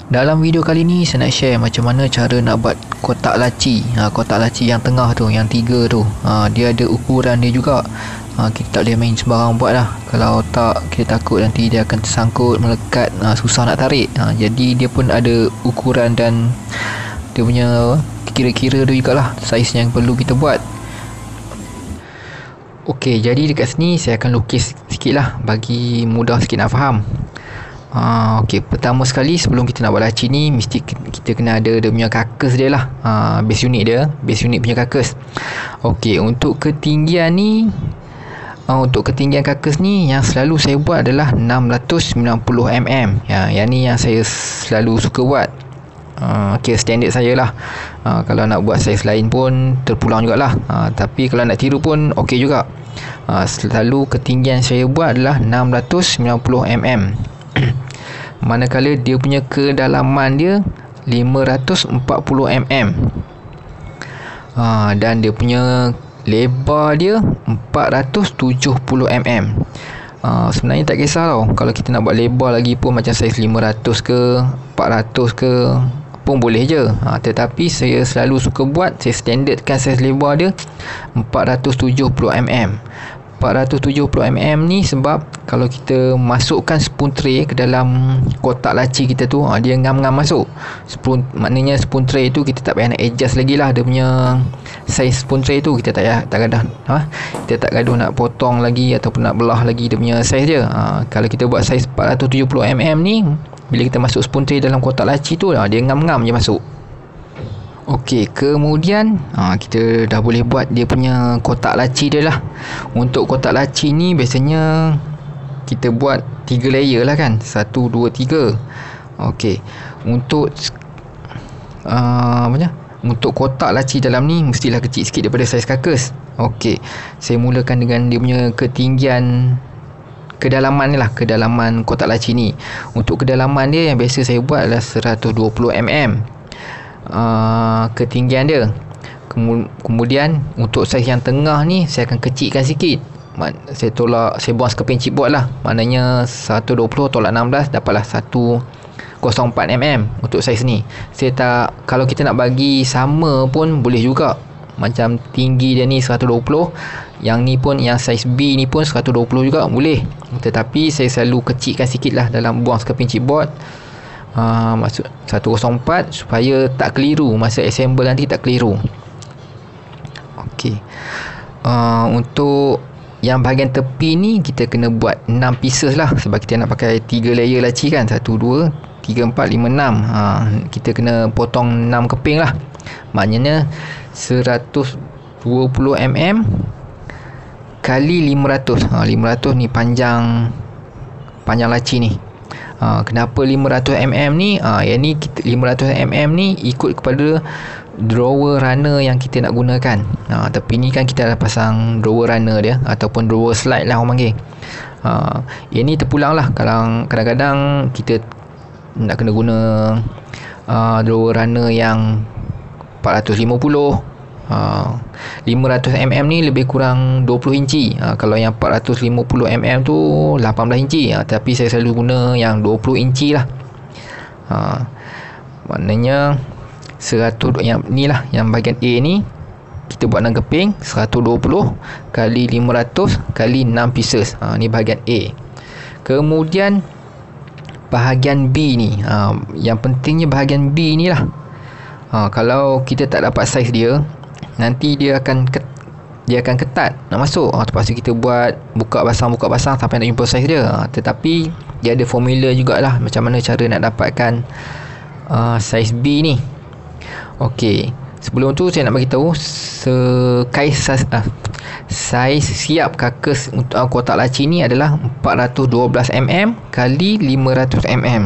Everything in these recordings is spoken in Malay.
Dalam video kali ni saya nak share macam mana cara nak buat kotak laci. Kotak laci yang tengah tu, yang 3 tu. Dia ada ukuran dia juga. Kita tak boleh main sembarang buat lah. Kalau tak, kita takut nanti dia akan tersangkut, melekat, susah nak tarik. Jadi dia pun ada ukuran dan dia punya kira-kira tu jugalah saiz yang perlu kita buat. Okey, jadi dekat sini saya akan lukis sikit lah bagi mudah sikit nak faham. Okey, pertama sekali sebelum kita nak buat laci ni, mesti kita kena ada dia punya kakas dia lah. Base unit dia, base unit punya kakas. Okey, untuk ketinggian ni, untuk ketinggian kakas ni yang selalu saya buat adalah 690mm. Yang ni yang saya selalu suka buat. Kira standard saya lah. Kalau nak buat saiz lain pun terpulang jugalah. Tapi kalau nak tiru pun okey juga. Selalu ketinggian saya buat adalah 690mm. Manakala dia punya kedalaman dia 540mm. Dan dia punya lebar dia 470mm. Sebenarnya tak kisah tau. Kalau kita nak buat lebar lagi pun macam saiz 500 ke 400 ke pun boleh je. Tetapi saya selalu suka buat, saya standardkan saiz lebar dia 470mm. 470mm ni sebab kalau kita masukkan spoon tray ke dalam kotak laci kita tu, dia ngam-ngam masuk. Maknanya spoon tray tu kita tak payah nak adjust lagi lah dia punya saiz spoon tray tu. Kita tak gaduh kita tak gaduh nak potong lagi ataupun nak belah lagi dia punya saiz dia. Kalau kita buat saiz 470mm ni, bila kita masuk spoon tray dalam kotak laci tu, dia ngam-ngam je masuk. Okey, kemudian kita dah boleh buat dia punya kotak laci dia lah. Untuk kotak laci ni biasanya kita buat 3 layer lah kan. 1, 2, 3. Okey, untuk untuk kotak laci dalam ni mestilah kecil sikit daripada saiz kakas. Okey, saya mulakan dengan dia punya ketinggian kedalaman ni lah, kedalaman kotak laci ni. Untuk kedalaman dia yang biasa saya buat adalah 120mm. Ketinggian dia. Kemudian untuk saiz yang tengah ni saya akan kecilkan sikit. Saya buang sekeping chipboard lah. Maknanya 120 tolak 16 dapatlah 104mm untuk saiz ni. Kalau kita nak bagi sama pun boleh juga. Macam tinggi dia ni 120, yang ni pun, yang saiz B ni pun 120 juga boleh. Tetapi saya selalu kecilkan sikit lah dalam buang sekeping chipboard. Masuk 104 supaya tak keliru masa assemble nanti, tak keliru. Okey. Untuk yang bahagian tepi ni kita kena buat 6 pieces lah sebab kita nak pakai 3 layer laci kan. 1, 2, 3, 4, 5, 6. Kita kena potong 6 keping lah. Maknanya 120mm kali 500. 500 ni panjang laci ni. Kenapa 500mm ni? Yang ni 500mm ni ikut kepada drawer runner yang kita nak gunakan. Tapi ni kan kita dah pasang drawer runner dia ataupun drawer slide lah orang panggil. Yang ni terpulang lah. Kadang-kadang kita nak kena guna drawer runner yang 450. 500mm ni lebih kurang 20 inci. Kalau yang 450mm tu 18 inci. Tapi saya selalu guna yang 20 inci lah. Maknanya 100, yang ni lah, yang bahagian A ni kita buat 6 keping, 120 kali 500 kali 6 pieces. Ni bahagian A. Kemudian bahagian B ni, yang pentingnya bahagian B ni lah. Kalau kita tak dapat saiz dia, nanti dia akan ketat nak masuk. Terpaksa kita buat buka pasang sampai nak jumpa saiz dia. Tetapi dia ada formula jugalah macam mana cara nak dapatkan saiz B ni. Okey, sebelum tu saya nak bagi tahu saiz siap kakas untuk kotak laci ni adalah 412mm kali 500mm.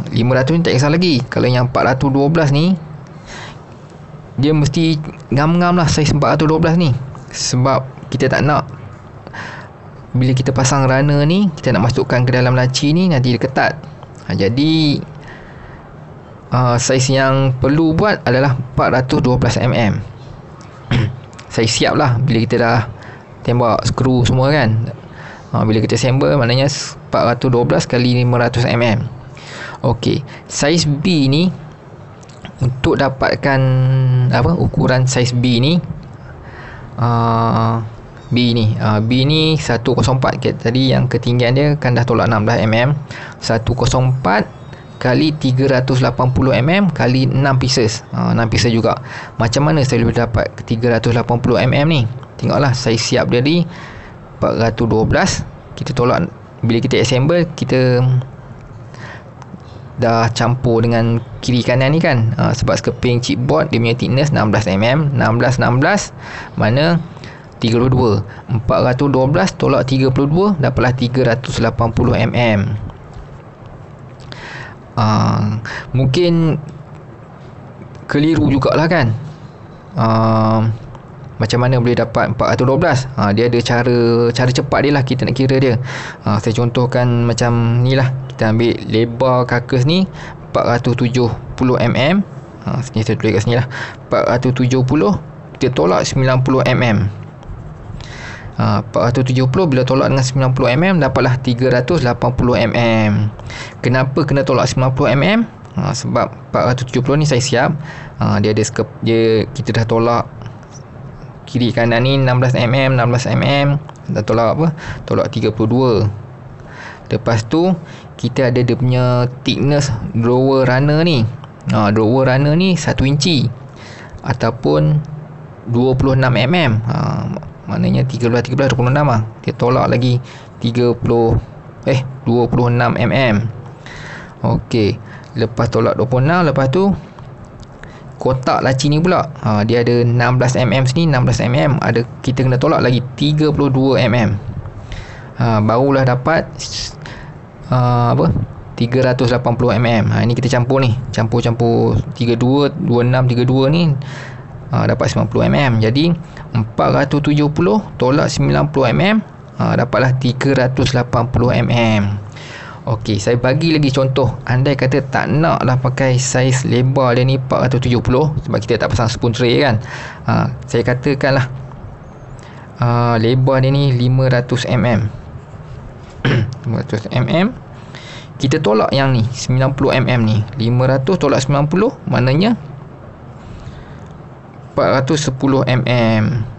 500 ni tak kisah lagi. Kalau yang 412 ni dia mesti ngam-ngam lah saiz 412 ni. Sebab kita tak nak bila kita pasang runner ni, kita nak masukkan ke dalam laci ni, nanti dia ketat. Jadi saiz yang perlu buat adalah 412mm. Saiz siap lah bila kita dah tembak skru semua kan. Bila kita assemble maknanya 412 kali 500mm. Okey, saiz B ni, untuk dapatkan ukuran saiz B ni, B ni 104. Tadi yang ketinggian dia kan dah tolak 16 mm. 104 kali 380 mm kali 6 pieces. 6 pieces juga. Macam mana saya boleh dapat 380 mm ni? Tengoklah, saya siap dia di 412. Kita tolak, bila kita assemble, kita dah campur dengan kiri kanan ni kan. Sebab sekeping chipboard dia punya thickness 16 mm. 16 mana 32. 412 tolak 32 dapatlah 380 mm. Mungkin keliru jugalah kan. Macam mana boleh dapat 412? Dia ada cara cepat dia lah, kita nak kira dia. Saya contohkan macam ni lah. Kita ambil lebar karkas ni 470 mm. Sini saya tulis kat sini lah, 470 kita tolak 90 mm. 470 bila tolak dengan 90 mm dapatlah 380 mm. Kenapa kena tolak 90 mm? Sebab 470 ni saya siap. Dia ada kita dah tolak kiri kanan ni 16 mm, 16 mm. Dah tolak Tolak 32. Lepas tu kita ada dia punya thickness drawer runner ni. Drawer runner ni 1 inci ataupun 26 mm. Maknanya 13 26 lah. Dia tolak lagi 26 mm. Okey, lepas tolak 26, lepas tu kotak laci ni pula, dia ada 16 mm sini, 16 mm. Kita kena tolak lagi 32 mm. Barulah dapat 380 mm. Ini kita campur ni, campur 32 26 32 ni, dapat 90 mm. Jadi 470 tolak 90 mm, dapatlah 380 mm. Okey, saya bagi lagi contoh. Andai kata tak nak lah pakai saiz lebar dia ni 470, sebab kita tak pasang spoon tray kan. Saya katakanlah lebar dia ni 500 mm. 500 mm. Kita tolak yang ni 90 mm ni. 500 tolak 90 maknanya 410 mm.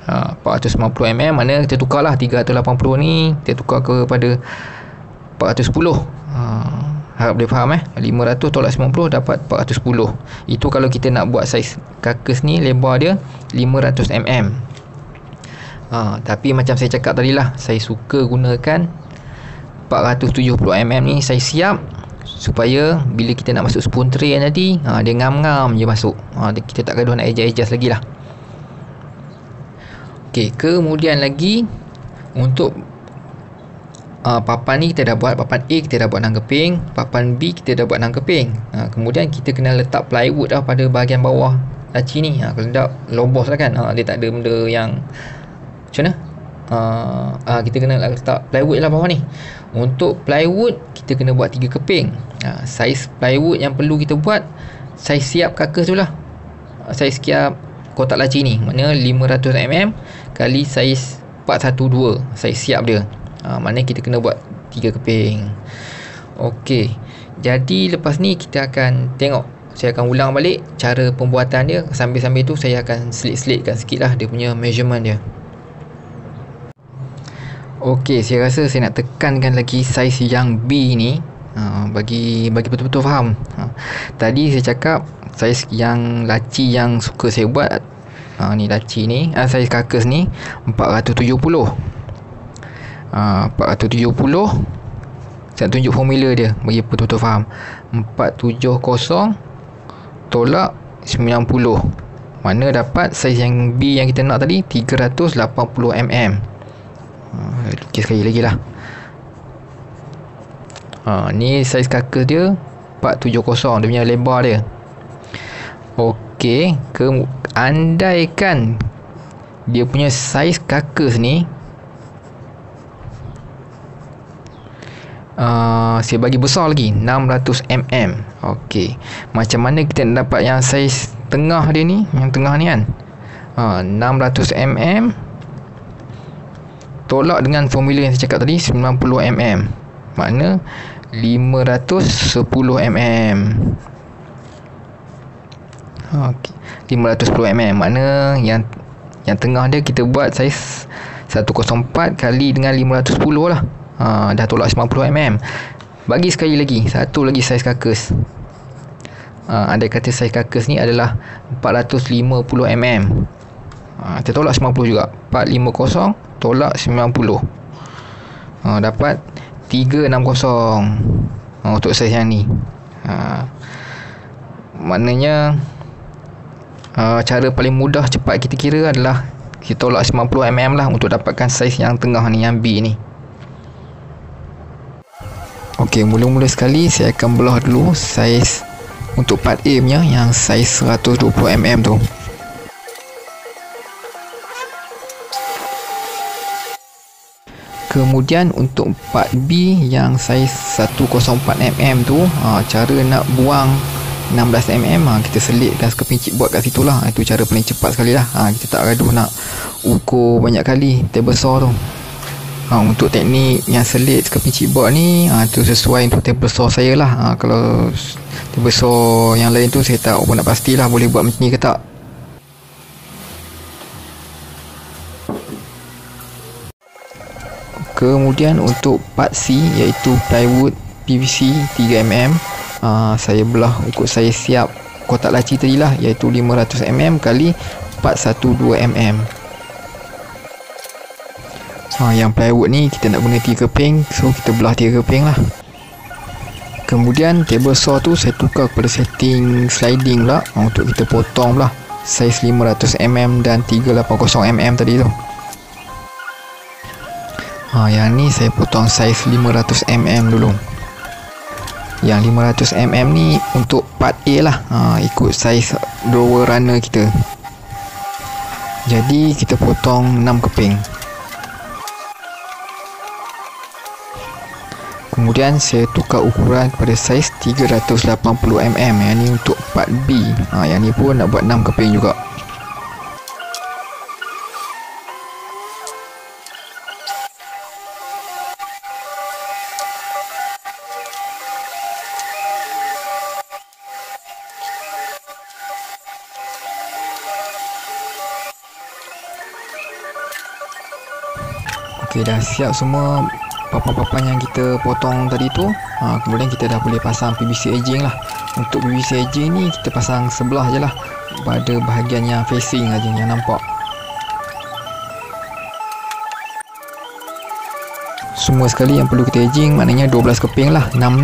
490 mm mana kita tukarlah 380 ni, kita tukar kepada 410. Harap boleh faham 500 tolak 90 dapat 410. Itu kalau kita nak buat saiz karkas ni, lebar dia 500 mm. Tapi macam saya cakap tadi lah, saya suka gunakan 470 mm ni. Saya siap supaya bila kita nak masuk spoon tray nanti, dia ngam-ngam je masuk. Kita tak gaduh nak adjust lagi lah. Okey, kemudian lagi untuk papan ni kita dah buat. Papan A kita dah buat 6 keping, papan B kita dah buat 6 keping. Kemudian kita kena letak plywood lah pada bahagian bawah laci ni. Kalau tak lobos lah kan. Dia tak ada benda yang macam mana. Kita kena letak plywood lah bawah ni. Untuk plywood kita kena buat 3 keping. Saiz plywood yang perlu kita buat, saya siap karkas tu lah. Saya siap kotak laci ni, maknanya 500 mm kali saiz 412. Saya siap dia. Maknanya kita kena buat 3 keping. Okey, jadi lepas ni kita akan tengok, saya akan ulang balik cara pembuatan dia. Sambil-sambil tu saya akan selit-selitkan sikit lah dia punya measurement dia. Okey, saya rasa saya nak tekankan lagi saiz yang B ni, bagi betul-betul faham. Tadi saya cakap saiz yang laci yang suka saya buat, ni laci ni, saiz karkas ni 470. 470 saya tunjuk formula dia bagi betul-betul faham. 470 tolak 90, mana dapat saiz yang B yang kita nak tadi 380 mm. Lukis sekali lagi lah. Ni saiz karkas dia 470, dia punya lebar dia. Okey, andaikan dia punya saiz karkas ni, saya bagi besar lagi 600 mm. Okey, macam mana kita nak dapat yang saiz tengah dia ni, yang tengah ni kan. 600 mm tolak dengan formula yang saya cakap tadi 90 mm, makna 510 mm. Okey, 510 mm. Makna yang tengah dia kita buat saiz 104 kali dengan 510 lah. Dah tolak 90 mm. Bagi sekali lagi, satu lagi saiz kakus. Andai kata saiz kakus ni adalah 450 mm. Kita tolak 90 juga. 450 tolak 90. Dapat 360 untuk saiz yang ni. Maknanya cara paling mudah cepat kita kira adalah kita tolak 90 mm lah untuk dapatkan saiz yang tengah ni, yang B ni. Okey, mula-mula sekali saya akan belah dulu saiz untuk part A punya yang saiz 120 mm tu. Kemudian untuk part B yang saiz 104 mm tu, cara nak buang 16 mm, kita selitkan sekeping chipboard kat situ lah. Itu cara paling cepat sekali lah. Kita tak gaduh nak ukur banyak kali table saw tu. Untuk teknik yang selit sekeping chipboard ni, tu sesuai untuk table saw saya lah. Kalau table saw yang lain tu saya tak nak pastilah boleh buat macam ni ke tak. Kemudian untuk part C iaitu plywood PVC 3mm, saya belah untuk saya siap kotak laci tadi lah, iaitu 500mm kali 412 mm. Yang plywood ni kita nak guna 3 keping, so kita belah 3 keping lah. Kemudian table saw tu saya tukar kepada setting sliding lah, untuk kita potong lah saiz 500mm dan 380mm tadi tu. Yang ni saya potong saiz 500mm dulu. Yang 500mm ni untuk part A lah, ikut saiz drawer runner kita. Jadi kita potong 6 keping. Kemudian saya tukar ukuran kepada saiz 380mm. Yang ni untuk part B. Yang ni pun nak buat 6 keping juga. Okey, dah siap semua papan-papan yang kita potong tadi tu. Kemudian kita dah boleh pasang PVC edging lah. Untuk PVC edging ni kita pasang sebelah je lah, pada bahagian yang facing aja yang nampak. Semua sekali yang perlu kita edging, maknanya 12 keping lah, 66.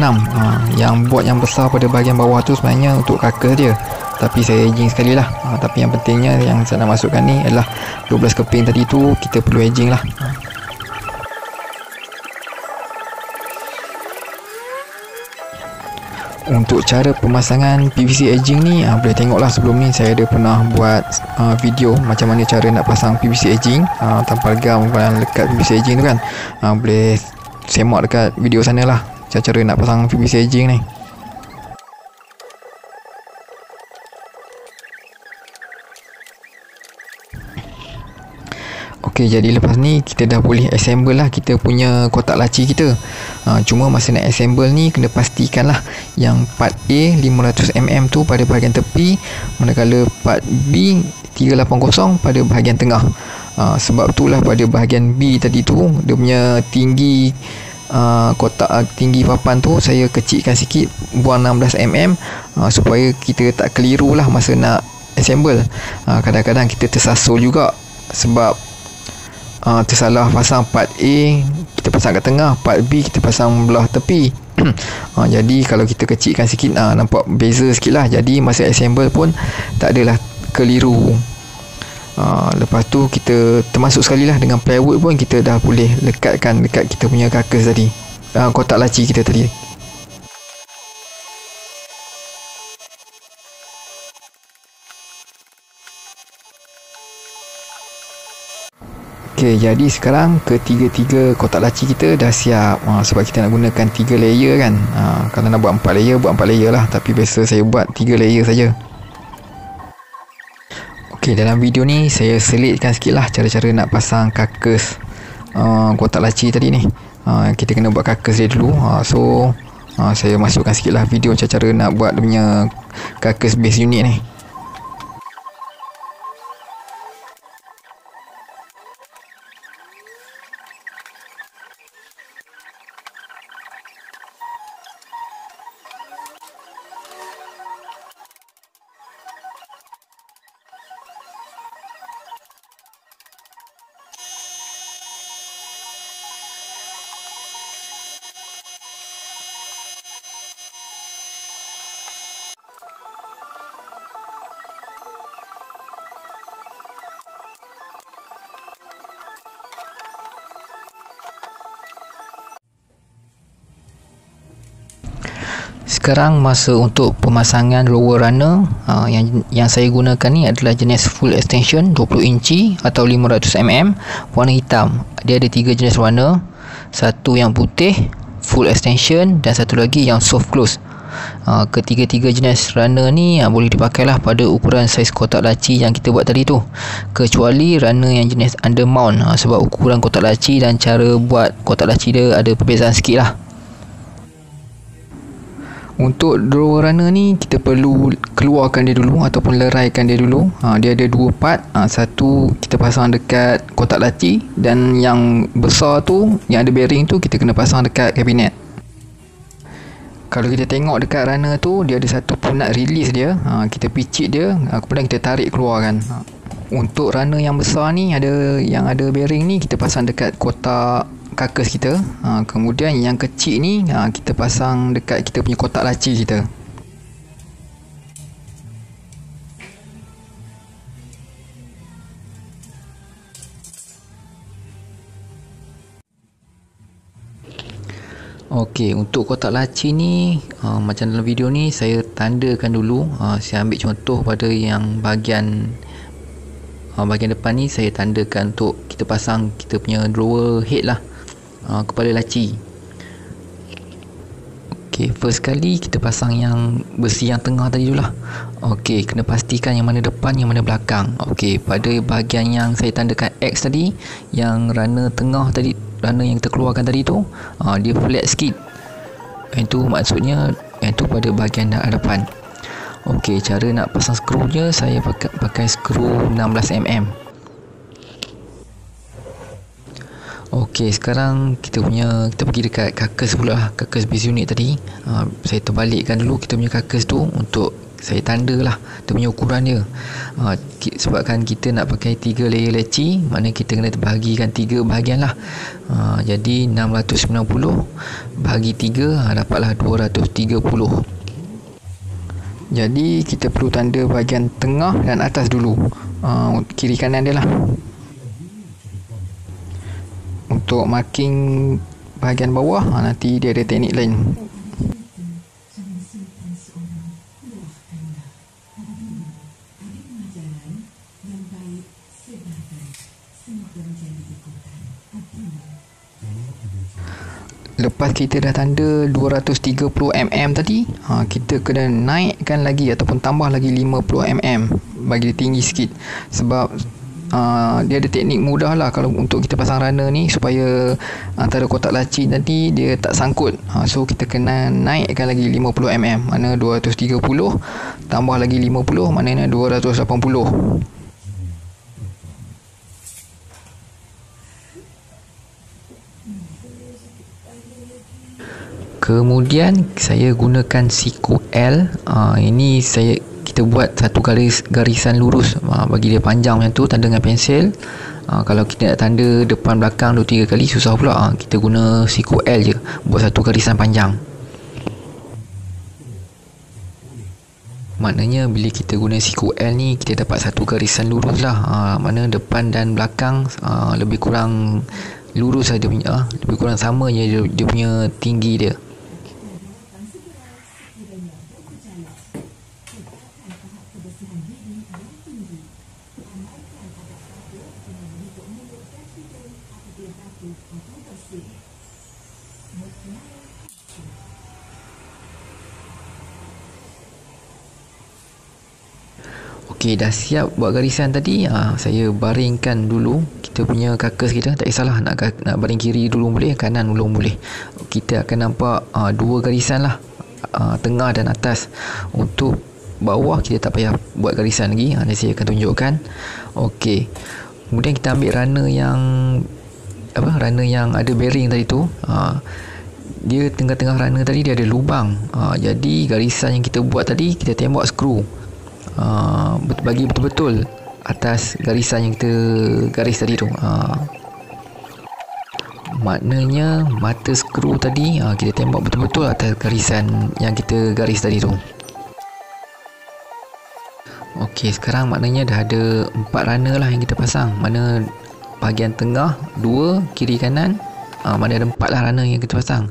Yang buat yang besar pada bahagian bawah tu sebenarnya untuk kakus dia, tapi saya edging sekali lah. Tapi yang pentingnya yang saya nak masukkan ni adalah 12 keping tadi tu kita perlu edging lah. Untuk cara pemasangan PVC edging ni, boleh tengoklah sebelum ni saya ada pernah buat video macam mana cara nak pasang PVC edging tanpa legam dan lekat PVC edging tu kan. Boleh semak dekat video sana lah cara nak pasang PVC edging ni. Okey, jadi lepas ni kita dah boleh assemble lah kita punya kotak laci kita. Cuma masa nak assemble ni kena pastikan lah yang part A 500mm tu pada bahagian tepi, manakala part B 380 pada bahagian tengah. Sebab itulah pada bahagian B tadi tu dia punya tinggi kotak tinggi papan tu saya kecilkan sikit, buang 16mm supaya kita tak keliru lah masa nak assemble. Kadang-kadang kita tersasul juga sebab tersalah pasang part A kita pasang kat tengah, part B kita pasang belah tepi. Jadi kalau kita kecilkan sikit, nampak beza sikit lah. Jadi masa assemble pun tak adalah keliru. Lepas tu kita termasuk sekali lah dengan plywood pun kita dah boleh lekatkan dekat kita punya kakus tadi, kotak laci kita tadi. Okey, jadi sekarang ketiga-tiga kotak laci kita dah siap. Sebab kita nak gunakan 3 layer kan. Kalau nak buat 4 layer, buat 4 layer lah. Tapi biasa saya buat 3 layer saja. Okey, dalam video ni saya selitkan sikit lah cara-cara nak pasang kakus kotak laci tadi ni. Kita kena buat kakus dia dulu. So Saya masukkan sikit lah video macam cara nak buat dia punya carcass base unit ni. Sekarang masa untuk pemasangan rower runner. Yang saya gunakan ni adalah jenis full extension 20 inci atau 500mm warna hitam. Dia ada 3 jenis warna, satu yang putih full extension dan satu lagi yang soft close. Ketiga-tiga jenis runner ni boleh dipakailah pada ukuran saiz kotak laci yang kita buat tadi tu, kecuali runner yang jenis under mount, sebab ukuran kotak laci dan cara buat kotak laci dia ada perbezaan sikit lah. Untuk drawer runner ni kita perlu keluarkan dia dulu ataupun leraikan dia dulu. Dia ada dua part. Satu kita pasang dekat kotak laci, dan yang besar tu yang ada bearing tu kita kena pasang dekat kabinet. Kalau kita tengok dekat runner tu, dia ada satu punat release dia. Kita picit dia, kemudian kita tarik keluar kan. Untuk runner yang besar ni, yang ada bearing ni kita pasang dekat kotak carcass kita. Kemudian yang kecil ni kita pasang dekat kita punya kotak laci kita. Okey, untuk kotak laci ni macam dalam video ni saya tandakan dulu. Saya ambil contoh pada yang bahagian depan ni, saya tandakan untuk kita pasang kita punya drawer head lah, kepala laci. Okey, first kali kita pasang yang besi yang tengah tadi dulu lah. Okey, kena pastikan yang mana depan, yang mana belakang. Okey, pada bahagian yang saya tandakan X tadi, yang runner tengah tadi, runner yang kita keluarkan tadi tu, dia flat sikit. Itu maksudnya itu pada bahagian hadapan. Okey, cara nak pasang skru je, saya pakai skru 16mm. Okey, sekarang kita pergi dekat carcass pula lah, carcass base unit tadi. Saya terbalikkan dulu kita punya carcass tu untuk saya tanda lah dia punya ukuran dia. Sebabkan kita nak pakai 3 layer leci, maknanya kita kena terbahagikan 3 bahagian lah. Jadi 690 bahagi 3 dapatlah 230. Jadi kita perlu tanda bahagian tengah dan atas dulu, kiri kanan dia lah. Untuk marking bahagian bawah, nanti dia ada teknik lain. Lepas kita dah tanda 230mm tadi, kita kena naikkan lagi ataupun tambah lagi 50mm bagi dia tinggi sikit. Sebab dia ada teknik mudah lah kalau untuk kita pasang runner ni, supaya antara kotak laci nanti dia tak sangkut. So kita kena naikkan lagi 50mm, mana 230 tambah lagi 50 maknanya 280. Kemudian saya gunakan siku L. Ini kita buat satu garisan lurus, bagi dia panjang macam tu, tanda dengan pensel. Kalau kita nak tanda depan belakang 2-3 kali susah pula. Kita guna siku L je, buat satu garisan panjang. Maknanya bila kita guna siku L ni, kita dapat satu garisan lurus lah. Mana depan dan belakang lebih kurang lurus saja punya, lebih kurang sama je dia punya tinggi dia. Okey, dah siap buat garisan tadi. Saya baringkan dulu kita punya kakas kita, tak kisahlah nak baring kiri dulu boleh, kanan dulu boleh. Kita akan nampak dua garisan lah, tengah dan atas. Untuk bawah kita tak payah buat garisan lagi. Nanti saya akan tunjukkan. Okey, kemudian kita ambil runner yang ada bearing tadi tu. Dia tengah-tengah runner tadi dia ada lubang. Jadi garisan yang kita buat tadi, kita tembak skru bagi betul-betul atas garisan yang kita garis tadi tu. Maknanya mata skru tadi kita tembak betul-betul atas garisan yang kita garis tadi tu. Okey, sekarang maknanya dah ada 4 runner lah yang kita pasang. Mana bahagian tengah 2, kiri kanan, mana ada 4 lah runner yang kita pasang.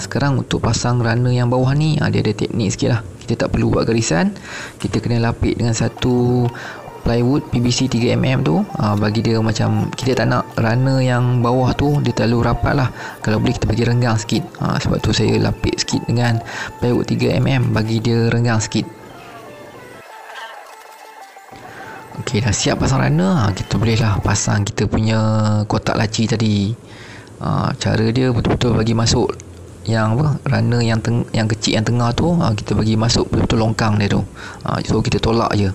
Sekarang untuk pasang runner yang bawah ni, dia ada teknik sikit lah. Kita tak perlu buat garisan. Kita kena lapik dengan satu plywood PVC 3mm tu, bagi dia macam, kita tak nak runner yang bawah tu dia terlalu rapat lah. Kalau boleh kita bagi renggang sikit. Sebab tu saya lapik sikit dengan plywood 3mm bagi dia renggang sikit. Okey, dah siap pasang runner, kita bolehlah pasang kita punya kotak laci tadi. Cara dia betul-betul bagi masuk yang runner yang kecil yang tengah tu, kita bagi masuk betul-betul longkang dia tu. So kita tolak je.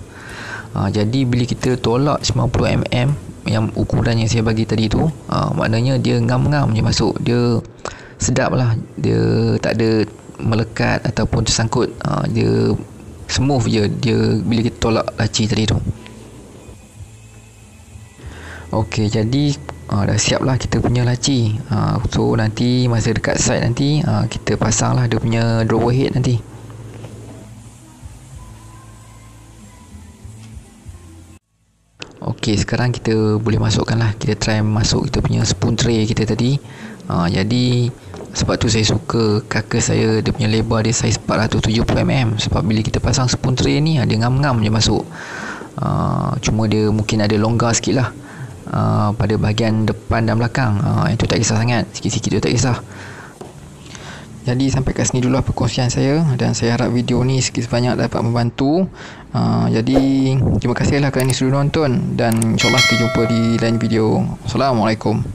Jadi bila kita tolak 90mm yang ukuran yang saya bagi tadi tu, maknanya dia ngam-ngam je masuk. Dia sedap lah, dia tak ada melekat ataupun tersangkut. Dia smooth je dia bila kita tolak laci tadi tu. Okey, jadi dah siap lah kita punya laci. So nanti masa dekat site nanti, kita pasang lah dia punya drawer head nanti. Okey, sekarang kita boleh masukkan lah. Kita try masuk kita punya spoon tray kita tadi. Jadi sebab tu saya suka kakas saya, dia punya lebar dia saiz 470mm. Sebab bila kita pasang spoon tray ni, dia ngam-ngam je masuk. Cuma dia mungkin ada longgar sikit lah pada bahagian depan dan belakang. Itu tak kisah sangat, sikit-sikit tu tak kisah. Jadi sampai kat sini dulu perkongsian saya, dan saya harap video ni sikit sebanyak dapat membantu. Jadi terima kasihlah kerana sudah nonton, dan insyaAllah kita jumpa di lain video. Assalamualaikum.